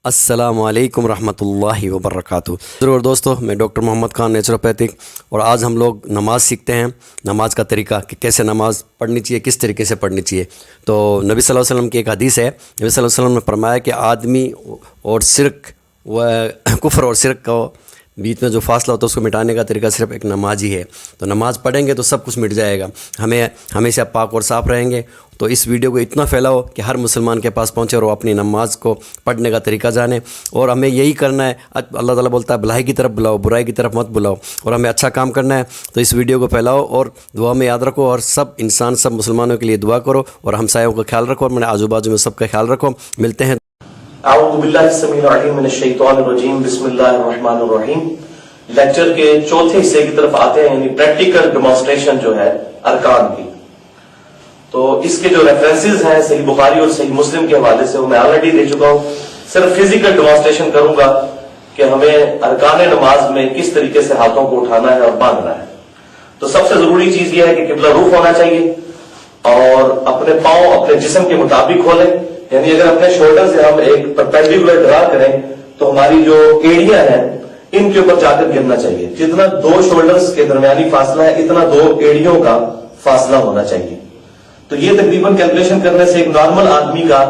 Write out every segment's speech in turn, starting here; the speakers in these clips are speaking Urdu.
السلام علیکم ورحمۃ اللہ وبرکاتہ۔ ضرور دوستو، میں ڈاکٹر محمد خان نیچروپیتھک، اور آج ہم لوگ نماز سیکھتے ہیں، نماز کا طریقہ کہ کیسے نماز پڑھنی چاہیے، کس طریقے سے پڑھنی چاہیے۔ تو نبی صلی اللہ علیہ وسلم کی ایک حدیث ہے، نبی صلی اللہ علیہ وسلم نے فرمایا کہ آدمی اور شرک و کفر اور شرک کو بیچ میں جو فاصلہ ہوتا ہے اس کو مٹانے کا طریقہ صرف ایک نماز ہی ہے۔ تو نماز پڑھیں گے تو سب کچھ مٹ جائے گا، ہمیں ہمیشہ پاک اور صاف رہیں گے۔ تو اس ویڈیو کو اتنا پھیلاؤ کہ ہر مسلمان کے پاس پہنچے اور وہ اپنی نماز کو پڑھنے کا طریقہ جانے، اور ہمیں یہی کرنا ہے۔ اللہ تعالیٰ بولتا ہے بھلائی کی طرف بلاؤ، برائی کی طرف مت بلاؤ، اور ہمیں اچھا کام کرنا ہے۔ تو اس ویڈیو کو پھیلاؤ اور دعا میں یاد رکھو، اور سب انسان، سب مسلمانوں کے لیے دعا کرو، اور ہمسایوں کا خیال رکھو، اور میرے آجو بازو میں سب کا خیال رکھو۔ ملتے ہیں۔ اعوذ باللہ السمیع العلیم من الشیطان الرجیم، بسم اللہ الرحمن الرحیم۔ لیکچر کے چوتھے حصے کی طرف آتے ہیں، یعنی پریکٹیکل ڈیمانسٹریشن جو ہے ارکان کی۔ تو اس کے جو ریفرنسز ہیں صحیح بخاری اور صحیح مسلم کے حوالے سے وہ میں آلریڈی دے چکا ہوں، صرف فزیکل ڈیمانسٹریشن کروں گا کہ ہمیں ارکان نماز میں کس طریقے سے ہاتھوں کو اٹھانا ہے اور باندھنا ہے۔ تو سب سے ضروری چیز یہ ہے کہ قبلہ رخ ہونا چاہیے، اور اپنے پاؤں اپنے جسم کے مطابق کھولیں، یعنی اگر اپنے شولڈر سے ہم ایک پرپینڈیکولر ڈرا کریں تو ہماری جو ایڑیاں ہیں ان کے اوپر جا کر گرنا چاہیے۔ جتنا دو شولڈرز کے درمیانی فاصلہ ہے اتنا دو ایڑیوں کا فاصلہ ہونا چاہیے۔ تو یہ تقریباً کیلکولیشن کرنے سے ایک نارمل آدمی کا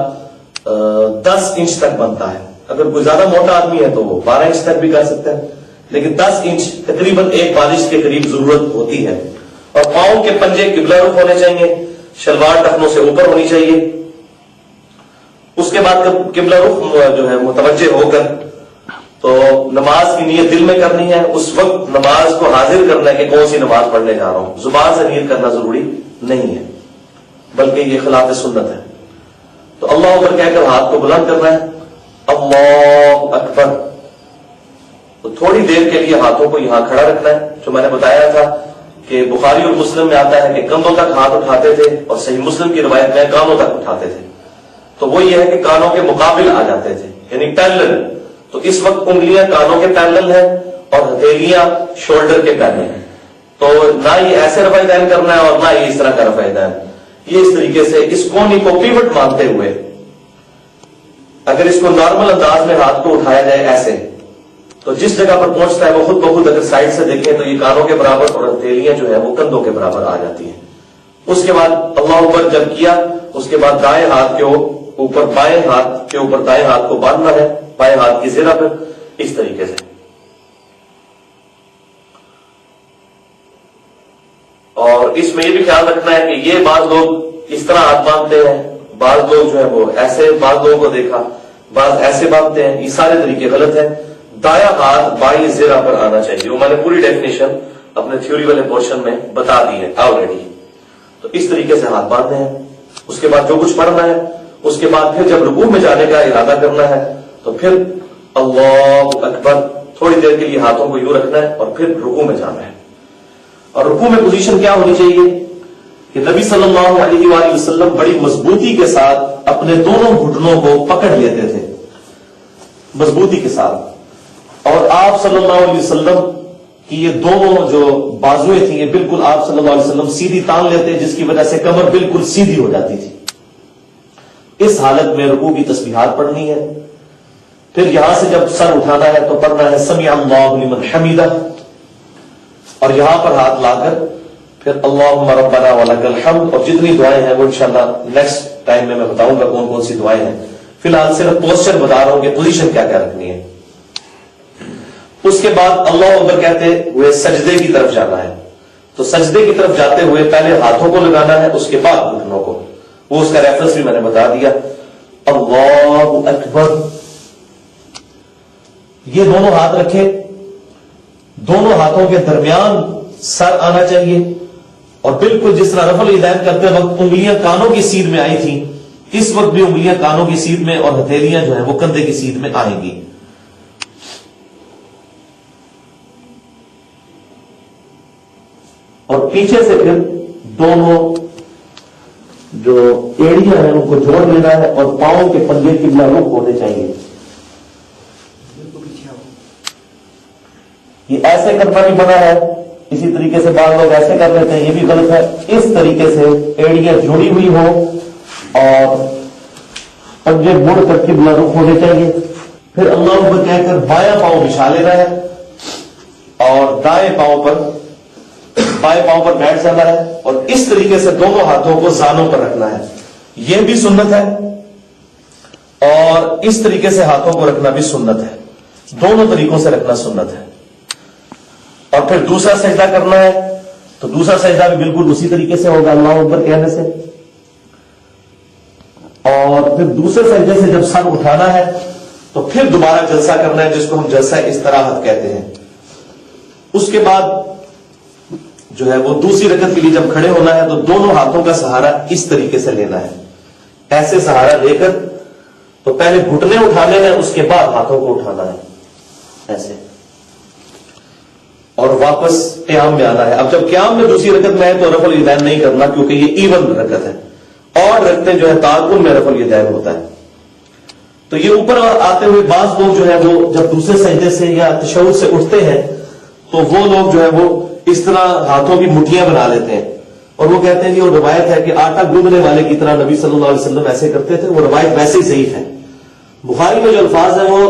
10 انچ تک بنتا ہے۔ اگر کوئی زیادہ موٹا آدمی ہے تو وہ 12 انچ تک بھی کر سکتا ہے، لیکن 10 انچ تقریباً ایک بالش کے قریب ضرورت ہوتی ہے۔ اور پاؤں کے پنجے قبلہ رخ ہونے چاہیے، شلوار ٹخنوں سے اوپر ہونی چاہیے۔ اس کے بعد قبلہ رخ جو ہے متوجہ ہو کر تو نماز کی نیت دل میں کرنی ہے۔ اس وقت نماز کو حاضر کرنا ہے کہ کون سی نماز پڑھنے جا رہا ہوں، زبان سے نیت کرنا ضروری نہیں ہے، بلکہ یہ خلاف سنت ہے۔ تو اللہ اکبر کہہ کر ہاتھ کو بلند کرنا ہے، اللہ اکبر۔ تو تھوڑی دیر کے لیے ہاتھوں کو یہاں کھڑا رکھنا ہے، جو میں نے بتایا تھا کہ بخاری اور مسلم میں آتا ہے کہ کندھوں تک ہاتھ اٹھاتے تھے، اور صحیح مسلم کی روایت میں کانوں تک اٹھاتے تھے۔ تو وہ یہ ہے کہ کانوں کے مقابل آ جاتے تھے، یعنی پیرلل۔ تو اس وقت انگلیاں کانوں کے پیرلل ہیں اور ہتھیلیاں شولڈر کے پیرلل ہیں۔ تو نہ یہ ایسے رفع دین کرنا ہے اور نہ یہ اس طرح کا رفع دین، یہ اس طریقے سے اس کونی کو پیوٹ مانتے ہوئے، اگر اس کو نارمل انداز میں ہاتھ کو اٹھایا جائے ایسے، تو جس جگہ پر پہنچتا ہے وہ خود بخود اگر سائڈ سے دیکھیں تو یہ کانوں کے برابر اور ہتھیلیاں جو ہے وہ کندھوں کے برابر آ جاتی ہیں۔ اس کے بعد اللہ اکبر جب کیا، اس کے بعد دائیں ہاتھ کے اوپر بائیں ہاتھ کے اوپر دائیں ہاتھ کو باندھنا ہے، بائیں ہاتھ کی زرہ پر، اس طریقے سے۔ اور اس میں یہ بھی خیال رکھنا ہے کہ یہ بعض لوگ اس طرح ہاتھ باندھتے ہیں، بعض لوگ جو ہے وہ ایسے، بعض لوگوں کو دیکھا بعض ایسے باندھتے ہیں، یہ سارے طریقے غلط ہیں۔ دایاں ہاتھ بائیں زرہ پر آنا چاہیے، وہ میں نے پوری ڈیفینیشن اپنے تھیوری والے پورشن میں بتا دی ہے آلریڈی۔ تو اس طریقے سے ہاتھ باندھنے ہیں۔ اس کے بعد جو کچھ پڑھنا ہے، اس کے بعد پھر جب رکوع میں جانے کا ارادہ کرنا ہے تو پھر اللہ اکبر، تھوڑی دیر کے لیے ہاتھوں کو یوں رکھنا ہے اور پھر رکوع میں جانا ہے۔ اور رکوع میں پوزیشن کیا ہونی چاہیے کہ نبی صلی اللہ علیہ وآلہ وسلم بڑی مضبوطی کے ساتھ اپنے دونوں گھٹنوں کو پکڑ لیتے تھے، مضبوطی کے ساتھ، اور آپ صلی اللہ علیہ وسلم کی یہ دونوں جو بازویں تھیں یہ بالکل آپ صلی اللہ علیہ وسلم سیدھی تان لیتے، جس کی وجہ سے کمر بالکل سیدھی ہو جاتی تھی۔ اس حالت میں رکوع کی تسبیحات پڑھنی ہے۔ پھر یہاں سے جب سر اٹھانا ہے تو پڑھنا ہے سمیع اللہ لمن حمیدہ، اور یہاں پر ہاتھ لا کر پھر اللہم ربنا ولک الحمد، اور جتنی دعائیں ہیں وہ انشاءاللہ نیکسٹ ٹائم میں بتاؤں گا کون کون سی دعائیں ہیں۔ فی الحال صرف پوسچر بتا رہا ہوں کہ پوزیشن کیا کیا رکھنی ہے۔ اس کے بعد اللہ اکبر کہتے ہوئے سجدے کی طرف جانا ہے۔ تو سجدے کی طرف جاتے ہوئے پہلے ہاتھوں کو لگانا ہے، اس کے بعد گھٹنوں کو، وہ اس کا ریفرنس بھی میں نے بتا دیا۔ اللہ اکبر، یہ دونوں ہاتھ رکھے، دونوں ہاتھوں کے درمیان سر آنا چاہیے، اور بالکل جس طرح رفع الیدین کرتے وقت انگلیاں کانوں کی سیدھ میں آئی تھیں، اس وقت بھی انگلیاں کانوں کی سیدھ میں اور ہتھیلیاں جو ہیں وہ کندھے کی سیدھ میں آئیں گی۔ اور پیچھے سے پھر دونوں جو ایڑیاں ہیں ان کو جوڑ لینا ہے، اور پاؤں کے پنجے قبلہ رخ ہونے چاہیے۔ یہ ایسے کرنا بھی منع ہے، اسی طریقے سے بعض لوگ ایسے کر لیتے ہیں، یہ بھی غلط ہے۔ اس طریقے سے ایڑیاں جڑی ہوئی ہو اور پنجے مڑ کر قبلہ رخ ہونے چاہیے۔ پھر اللہ اکبر کہہ کر بایاں پاؤں بچھا لینا ہے اور بائیں پاؤں پر بیٹھ جانا ہے اور اس طریقے سے دونوں ہاتھوں کو زانوں پر رکھنا ہے. یہ بھی سنت ہے اور اس طریقے سے ہاتھوں کو رکھنا بھی سنت ہے. دونوں طریقوں سے رکھنا سنت ہے. اور پھر دوسرا سجدہ کرنا ہے تو دوسرا سجدہ بھی بالکل اسی طریقے سے ہوگا اللہ اکبر کہنے سے. اور پھر دوسرے سجدے سے جب سر اٹھانا ہے تو پھر دوبارہ جلسہ کرنا ہے جس کو ہم جلسہ استراحت کہتے ہیں. اس کے بعد جو ہے وہ دوسری رکعت کے لیے جب کھڑے ہونا ہے تو دونوں ہاتھوں کا سہارا اس طریقے سے لینا ہے. ایسے سہارا لے کر تو پہلے گھٹنے اٹھانے ہیں اس کے بعد ہاتھوں کو اٹھانا ہے ایسے اور واپس قیام میں آنا ہے. اب جب قیام میں دوسری رکعت میں ہے تو رفع الیدین نہیں کرنا کیونکہ یہ ایون رکعت ہے. اور رکھتے جو ہے تعاقب میں رفع الیدین ہوتا ہے. تو یہ اوپر آتے ہوئے بعض لوگ جو ہے وہ جب دوسرے سجدے سے یا تشہد سے اٹھتے ہیں تو وہ لوگ جو ہے وہ اس طرح ہاتھوں کی مٹھیاں بنا لیتے ہیں اور وہ کہتے ہیں کہ وہ روایت ہے کہ آٹا گوندنے والے کی طرح نبی صلی اللہ علیہ وسلم ایسے کرتے تھے. وہ روایت ویسے ہی ضعیف ہے. بخاری میں جو الفاظ ہیں وہ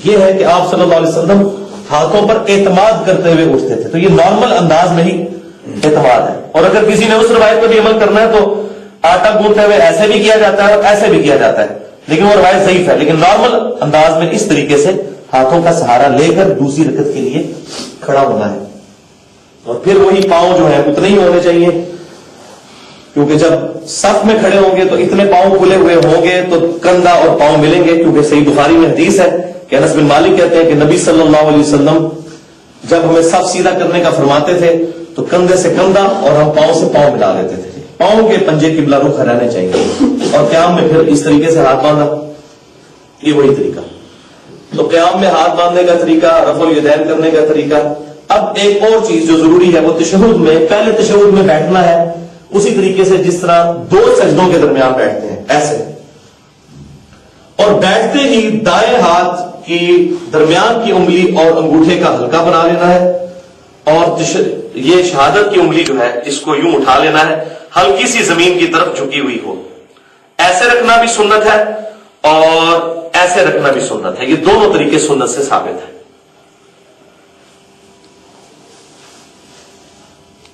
یہ ہے کہ آپ صلی اللہ علیہ وسلم ہاتھوں پر اعتماد کرتے ہوئے اٹھتے تھے. تو یہ نارمل انداز نہیں اعتماد ہے. اور اگر کسی نے اس روایت پر بھی عمل کرنا ہے تو آٹا گوندتے ہوئے ایسے بھی کیا جاتا ہے اور ایسے بھی کیا جاتا ہے لیکن وہ روایت ضعیف ہے. لیکن نارمل انداز میں اس طریقے سے ہاتھوں کا سہارا لے کر دوسری رکعت کے لیے کھڑا ہونا ہے. اور پھر وہی پاؤں جو ہے اتنے ہی ہونے چاہیے کیونکہ جب صف میں کھڑے ہوں گے تو اتنے پاؤں کھلے ہوئے ہوں گے تو کندھا اور پاؤں ملیں گے. کیونکہ صحیح بخاری میں حدیث ہے کہ انس بن مالک کہتے ہیں کہ نبی صلی اللہ علیہ وسلم جب ہمیں صف سیدھا کرنے کا فرماتے تھے تو کندھے سے کندھا اور ہم پاؤں سے پاؤں ملا لیتے تھے. پاؤں کے پنجے قبلہ رخ رہنے چاہیے. اور قیام میں پھر اس طریقے سے ہاتھ باندھا یہ وہی طریقہ. تو قیام میں ہاتھ باندھنے کا طریقہ رفع الیدین کرنے کا طریقہ. اب ایک اور چیز جو ضروری ہے وہ تشہد میں پہلے تشہد میں بیٹھنا ہے اسی طریقے سے جس طرح دو سجدوں کے درمیان بیٹھتے ہیں ایسے. اور بیٹھتے ہی دائیں ہاتھ کی درمیان کی انگلی اور انگوٹھے کا ہلکا بنا لینا ہے اور یہ شہادت کی انگلی جو ہے اس کو یوں اٹھا لینا ہے ہلکی سی زمین کی طرف جھکی ہوئی ہو. ایسے رکھنا بھی سنت ہے اور ایسے رکھنا بھی سنت ہے. یہ دونوں طریقے سنت سے ثابت ہے.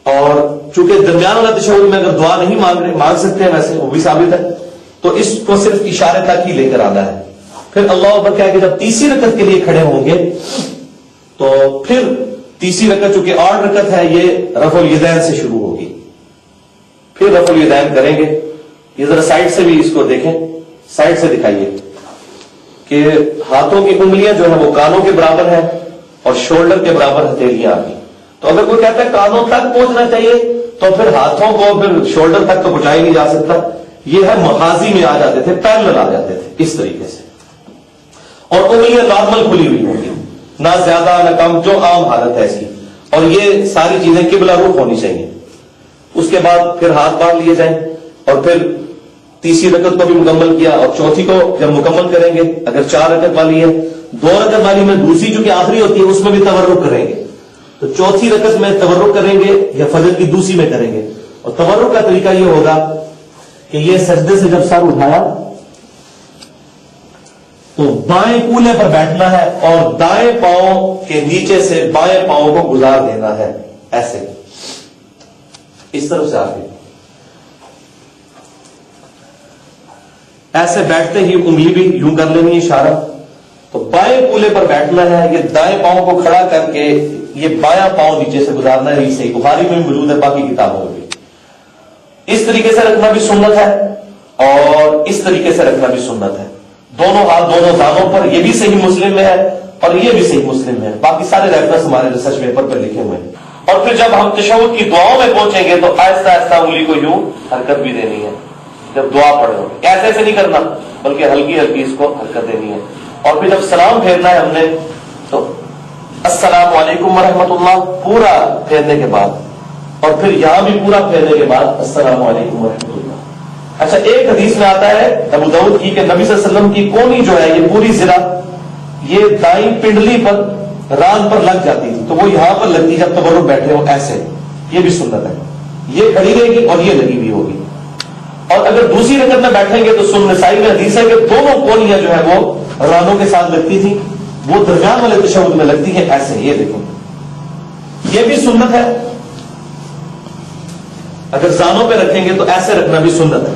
اور چونکہ درمیان والا تشہد میں اگر دعا نہیں مانگ سکتے ہیں ویسے وہ بھی ثابت ہے تو اس کو صرف اشارے تک ہی لے کر آنا ہے. پھر اللہ اکبر کہہ کہ جب تیسری رکعت کے لیے کھڑے ہوں گے تو پھر تیسری رکعت چونکہ 8 رکعت ہے یہ رفع الیدین سے شروع ہوگی. پھر رفع الیدین کریں گے. یہ ذرا سائڈ سے بھی اس کو دیکھیں سائڈ سے دکھائیے کہ ہاتھوں کی انگلیاں جو ہے وہ کانوں کے برابر ہیں اور شولڈر کے برابر ہتھیلیاں آ گئی. تو اگر کوئی کہتا ہے کانوں تک پہنچنا چاہیے تو پھر ہاتھوں کو پھر شولڈر تک تو پہنچایا نہیں جا سکتا. یہ ہے محاذی میں آ جاتے تھے پیرلل آ جاتے تھے اس طریقے سے. اور انگلیاں نارمل کھلی ہوئی ہوں گی نہ زیادہ نہ کم جو عام حالت ہے اس کی. اور یہ ساری چیزیں قبلہ رخ ہونی چاہیے. اس کے بعد پھر ہاتھ باندھ لیے جائیں اور پھر تیسری رکعت کو بھی مکمل کیا اور چوتھی کو جب مکمل کریں گے اگر 4 رکعت والی ہے 2 رکعت والی میں دوسری جو کہ آخری ہوتی ہے اس میں بھی تورک کریں گے. تو چوتھی رکعت میں تورک کریں گے یا فجر کی دوسری میں کریں گے. اور تورک کا طریقہ یہ ہوگا کہ یہ سجدے سے جب سر اٹھایا تو بائیں کولے پر بیٹھنا ہے اور دائیں پاؤں کے نیچے سے بائیں پاؤں کو گزار دینا ہے ایسے اس طرف سے آگے. ایسے بیٹھتے ہی انگلی بھی یوں کر لینی اشارہ. تو بائیں کولے پر بیٹھنا ہے یہ دائیں پاؤں کو کھڑا کر کے یہ بایاں پاؤں نیچے سے گزارنا ہے. یہ صحیح بخاری میں موجود ہے باقی کتابوں میں بھی. اس طریقے سے رکھنا بھی سنت ہے اور اس طریقے سے رکھنا بھی سنت ہے. دونوں ہاتھ دونوں دانوں پر. یہ بھی صحیح مسلم میں ہے اور یہ بھی صحیح مسلم میں ہے. باقی سارے ریفرنس ہمارے ریسرچ پیپر پر لکھے ہوئے ہیں. اور پھر جب ہم تشہد کی دعاؤں میں پہنچیں گے تو آہستہ آہستہ انگلی کو یوں حرکت بھی دینی ہے جب دعا پڑھے ہو. ایسے ایسے نہیں کرنا بلکہ ہلکی ہلکی اس کو حرکت دینی ہے. اور پھر جب سلام پھیرنا ہے ہم نے تو السلام علیکم ورحمۃ اللہ پورا پھیرنے کے بعد اور پھر یہاں بھی پورا پھیرنے کے بعد السلام علیکم ورحمۃ اللہ. اچھا ایک حدیث میں آتا ہے ابو داؤد کی کہ نبی صلی اللہ علیہ وسلم کی کونی جو ہے یہ پوری ذرا یہ دائیں پنڈلی پر ران پر لگ جاتی تھی تو وہ یہاں پر لگتی جب تورک بیٹھے ہو ایسے. یہ بھی سنت ہے. یہ کھڑی رہے گی اور یہ لگی ہوئی ہوگی. اور اگر دوسری رکعت میں بیٹھیں گے تو سنن نسائی میں حدیث ہے کہ دونوں کونیاں جو ہے وہ رانوں کے ساتھ لگتی تھی، وہ درمیان والے تشہد میں لگتی ہے ایسے. یہ دیکھو، یہ بھی سنت ہے. اگر زانوں پہ رکھیں گے تو ایسے رکھنا بھی سنت ہے.